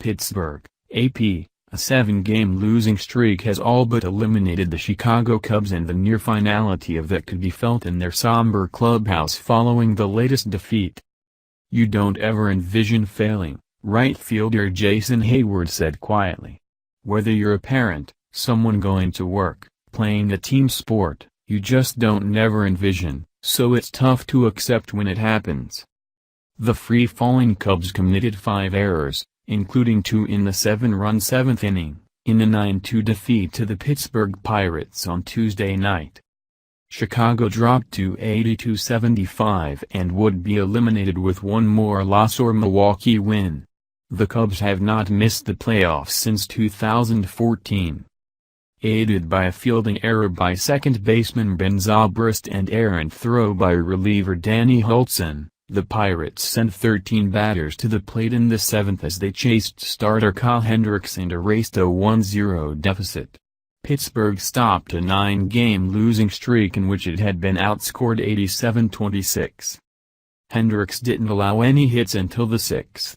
Pittsburgh, AP, a 7-game losing streak has all but eliminated the Chicago Cubs, and the near finality of that could be felt in their somber clubhouse following the latest defeat. "You don't ever envision failing," right fielder Jason Hayward said quietly. "Whether you're a parent, someone going to work, playing a team sport, you just don't never envision, so it's tough to accept when it happens." The free-falling Cubs committed 5 errors, including 2 in the 7-run 7th inning, in a 9-2 defeat to the Pittsburgh Pirates on Tuesday night. Chicago dropped to 82-75 and would be eliminated with one more loss or Milwaukee win. The Cubs have not missed the playoffs since 2014. Aided by a fielding error by second baseman Ben Zobrist and errant throw by reliever Danny Hultzen, the Pirates sent 13 batters to the plate in the 7th as they chased starter Kyle Hendricks and erased a 1-0 deficit. Pittsburgh stopped a 9-game losing streak in which it had been outscored 87-26. Hendricks didn't allow any hits until the 6th.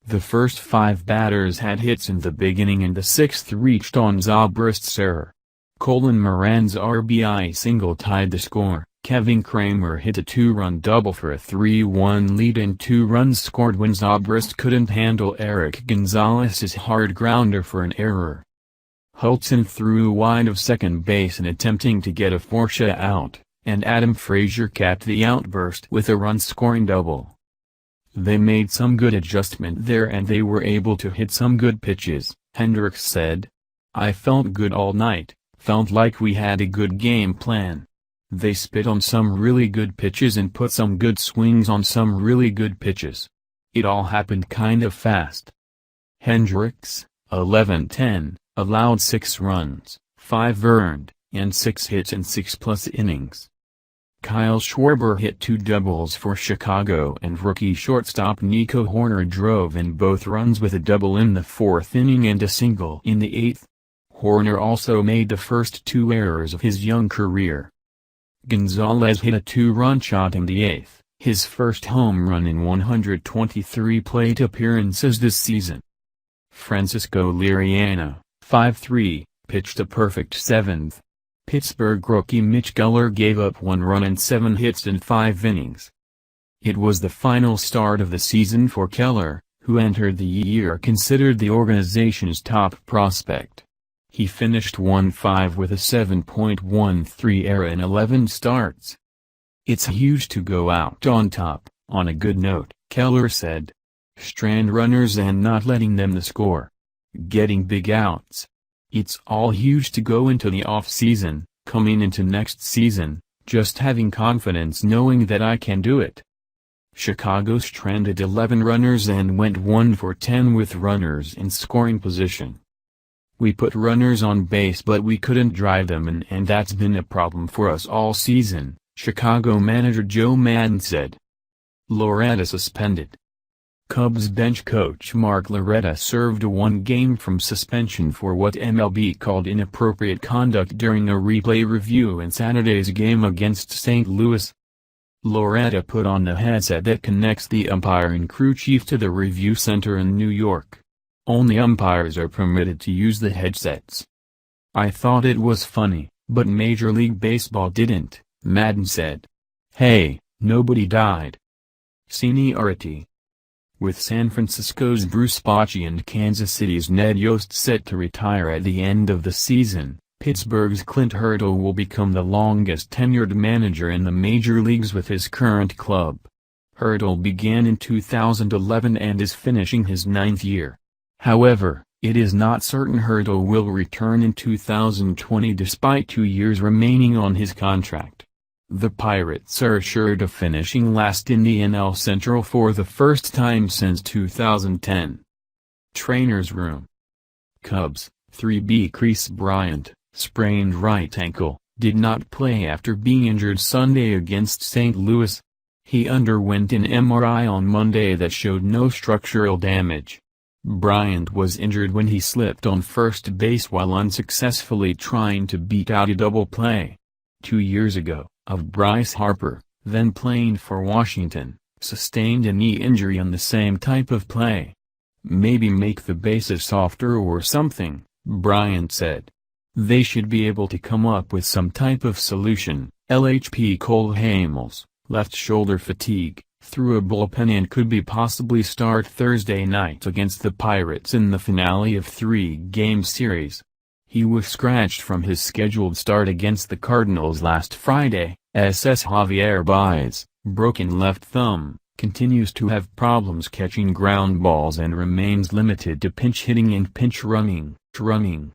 The first 5 batters had hits in the beginning, and the 6th reached on Zobrist's error. Colin Moran's RBI single tied the score. Kevin Kramer hit a 2-run double for a 3-1 lead, and 2 runs scored when Zobrist couldn't handle Eric Gonzalez's hard grounder for an error. Hultzen threw wide of second base in attempting to get a Forcia out, and Adam Frazier capped the outburst with a run-scoring double. "They made some good adjustment there and they were able to hit some good pitches," Hendricks said. "I felt good all night, felt like we had a good game plan. They spit on some really good pitches and put some good swings on some really good pitches. It all happened kind of fast." Hendricks, 11-10, allowed 6 runs, 5 earned, and 6 hits in 6+ innings. Kyle Schwarber hit 2 doubles for Chicago, and rookie shortstop Nico Horner drove in both runs with a double in the 4th inning and a single in the 8th. Horner also made the first 2 errors of his young career. Gonzalez hit a 2-run shot in the 8th, his first home run in 123 plate appearances this season. Francisco Liriano, 5-3, pitched a perfect 7th. Pittsburgh rookie Mitch Keller gave up 1 run and 7 hits in 5 innings. It was the final start of the season for Keller, who entered the year considered the organization's top prospect. He finished 1-5 with a 7.13 ERA in 11 starts. "It's huge to go out on top, on a good note," Keller said. "Strand runners and not letting them score. Getting big outs. It's all huge to go into the off-season, coming into next season, just having confidence knowing that I can do it." Chicago stranded 11 runners and went 1 for 10 with runners in scoring position. "We put runners on base but we couldn't drive them in, and that's been a problem for us all season," Chicago manager Joe Maddon said. Loretta suspended. Cubs bench coach Mark Loretta served a 1-game from suspension for what MLB called inappropriate conduct during a replay review in Saturday's game against St. Louis. Loretta put on the headset that connects the umpire and crew chief to the review center in New York. Only umpires are permitted to use the headsets. "I thought it was funny, but Major League Baseball didn't," Maddon said. "Hey, nobody died." Seniority. With San Francisco's Bruce Bochy and Kansas City's Ned Yost set to retire at the end of the season, Pittsburgh's Clint Hurdle will become the longest-tenured manager in the major leagues with his current club. Hurdle began in 2011 and is finishing his 9th year. However, it is not certain Hurdle will return in 2020 despite 2 years remaining on his contract. The Pirates are assured of finishing last in the NL Central for the first time since 2010. Trainer's room. Cubs, 3B Kris Bryant, sprained right ankle, did not play after being injured Sunday against St. Louis. He underwent an MRI on Monday that showed no structural damage. Bryant was injured when he slipped on first base while unsuccessfully trying to beat out a double play 2 years ago, of Bryce Harper, then playing for Washington, sustained a knee injury on the same type of play. Maybe make the bases softer or something, Bryant said. They should be able to come up with some type of solution. LHP Cole Hamels, left shoulder fatigue, threw a bullpen and could be possibly start Thursday night against the Pirates in the finale of 3-game series. He was scratched from his scheduled start against the Cardinals last Friday. SS Javier Baez, broken left thumb, continues to have problems catching ground balls and remains limited to pinch hitting and pinch running.